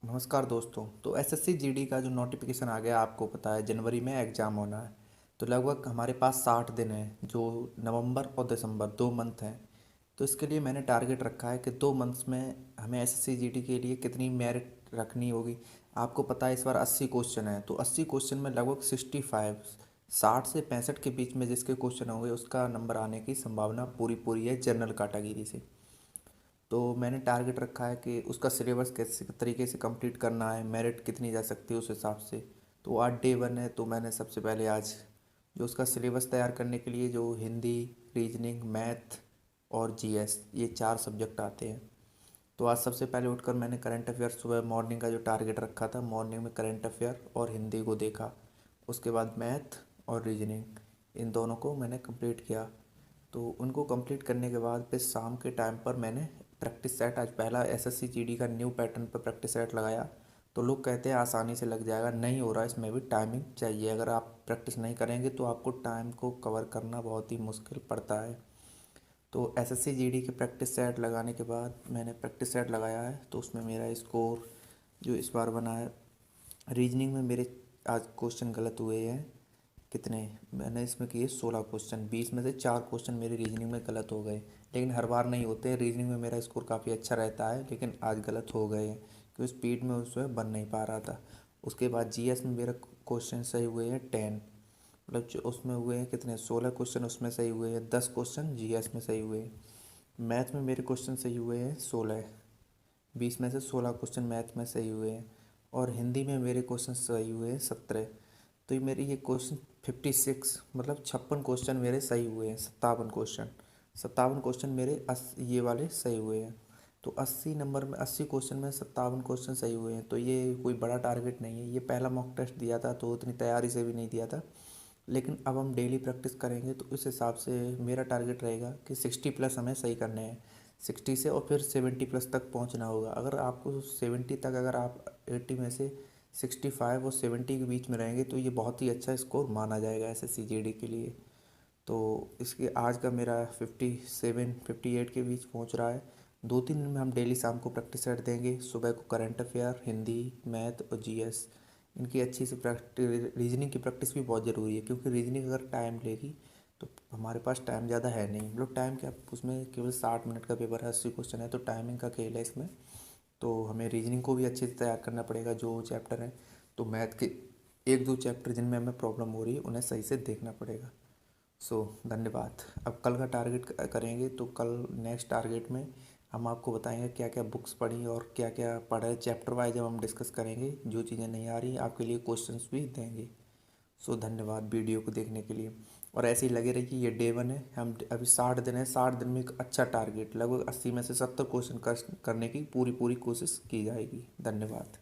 नमस्कार दोस्तों। तो एसएससी जीडी का जो नोटिफिकेशन आ गया, आपको पता है जनवरी में एग्ज़ाम होना है। तो लगभग हमारे पास 60 दिन हैं, जो नवंबर और दिसंबर 2 मंथ हैं। तो इसके लिए मैंने टारगेट रखा है कि 2 मंथ्स में हमें एसएससी जीडी के लिए कितनी मेरिट रखनी होगी। आपको पता है इस बार 80 क्वेश्चन हैं, तो 80 क्वेश्चन में लगभग 65 60 से 65 के बीच में जिसके क्वेश्चन होंगे उसका नंबर आने की संभावना पूरी पूरी है जनरल कैटेगरी से। तो मैंने टारगेट रखा है कि उसका सिलेबस कैसे तरीके से कंप्लीट करना है, मेरिट कितनी जा सकती है उस हिसाब से। तो आज डे 1 है, तो मैंने सबसे पहले आज जो उसका सिलेबस तैयार करने के लिए जो हिंदी, रीजनिंग, मैथ और जीएस ये 4 सब्जेक्ट आते हैं। तो आज सबसे पहले उठकर मैंने करंट अफेयर सुबह मॉर्निंग का जो टारगेट रखा था, मॉर्निंग में करंट अफेयर और हिंदी को देखा। उसके बाद मैथ और रीजनिंग इन दोनों को मैंने कंप्लीट किया। तो उनको कंप्लीट करने के बाद फिर शाम के टाइम पर मैंने प्रैक्टिस सेट, आज पहला एसएससी जीडी का न्यू पैटर्न पर प्रैक्टिस सेट लगाया। तो लोग कहते हैं आसानी से लग जाएगा, नहीं हो रहा, इसमें भी टाइमिंग चाहिए। अगर आप प्रैक्टिस नहीं करेंगे तो आपको टाइम को कवर करना बहुत ही मुश्किल पड़ता है। तो एसएससी जीडी के प्रैक्टिस सेट लगाने के बाद मैंने प्रैक्टिस सेट लगाया है, तो उसमें मेरा स्कोर जो इस बार बना है, रीजनिंग में मेरे आज क्वेश्चन गलत हुए हैं। कितने मैंने इसमें किए 16 क्वेश्चन, 20 में से 4 क्वेश्चन मेरे रीजनिंग में गलत हो गए। लेकिन हर बार नहीं होते, रीजनिंग में मेरा स्कोर काफ़ी अच्छा रहता है, लेकिन आज गलत हो गए हैं क्योंकि स्पीड में उसमें बन नहीं पा रहा था। उसके बाद जीएस में मेरा क्वेश्चन सही हुए हैं 10, मतलब जो उसमें हुए हैं कितने 16 क्वेश्चन उसमें सही हुए हैं, 10 क्वेश्चन जीएस में सही हुए हैं। मैथ में मेरे क्वेश्चन सही हुए हैं 16, 20 में से 16 क्वेश्चन मैथ में सही हुए हैं। और हिंदी में मेरे क्वेश्चन सही हुए हैं 17। तो ये मेरी ये क्वेश्चन 56, मतलब 56 क्वेश्चन मेरे सही हुए हैं। 57 क्वेश्चन मेरे ये वाले सही हुए हैं। तो 80 नंबर में 80 क्वेश्चन में 57 क्वेश्चन सही हुए हैं। तो ये कोई बड़ा टारगेट नहीं है, ये पहला मॉक टेस्ट दिया था तो उतनी तैयारी से भी नहीं दिया था। लेकिन अब हम डेली प्रैक्टिस करेंगे तो इस हिसाब से मेरा टारगेट रहेगा कि 60+ हमें सही करने हैं। 60 से और फिर 70+ तक पहुंचना होगा। अगर आपको 70 तक, अगर आप 80 में से 65 और 70 के बीच में रहेंगे तो ये बहुत ही अच्छा स्कोर माना जाएगा एसएससी जीडी के लिए। तो इसके आज का मेरा 57 58 के बीच पहुंच रहा है। 2-3 दिन में हम डेली शाम को प्रैक्टिस सेट देंगे। सुबह को करंट अफेयर, हिंदी, मैथ और जीएस इनकी अच्छी से प्रैक्टिस। रीजनिंग की प्रैक्टिस भी बहुत ज़रूरी है क्योंकि रीजनिंग अगर टाइम लेगी तो हमारे पास टाइम ज़्यादा है नहीं, मतलब टाइम क्या, उसमें केवल 60 मिनट का पेपर है, 80 क्वेश्चन है, तो टाइमिंग का खेल है इसमें। तो हमें रीजनिंग को भी अच्छे से तैयार करना पड़ेगा। जो चैप्टर हैं, तो मैथ के 1-2 चैप्टर जिनमें हमें प्रॉब्लम हो रही है उन्हें सही से देखना पड़ेगा। सो धन्यवाद। अब कल का टारगेट करेंगे, तो कल नेक्स्ट टारगेट में हम आपको बताएंगे क्या क्या बुक्स पढ़ी और क्या क्या पढ़े। चैप्टर वाइज जब हम डिस्कस करेंगे, जो चीज़ें नहीं आ रही आपके लिए क्वेश्चंस भी देंगे। सो धन्यवाद वीडियो को देखने के लिए। और ऐसे ही लगे रहिए। ये डे 1 है, हम अभी 60 दिन है, 60 दिन में एक अच्छा टारगेट लगभग 80 में से 70 क्वेश्चन करने की पूरी पूरी कोशिश की जाएगी। धन्यवाद।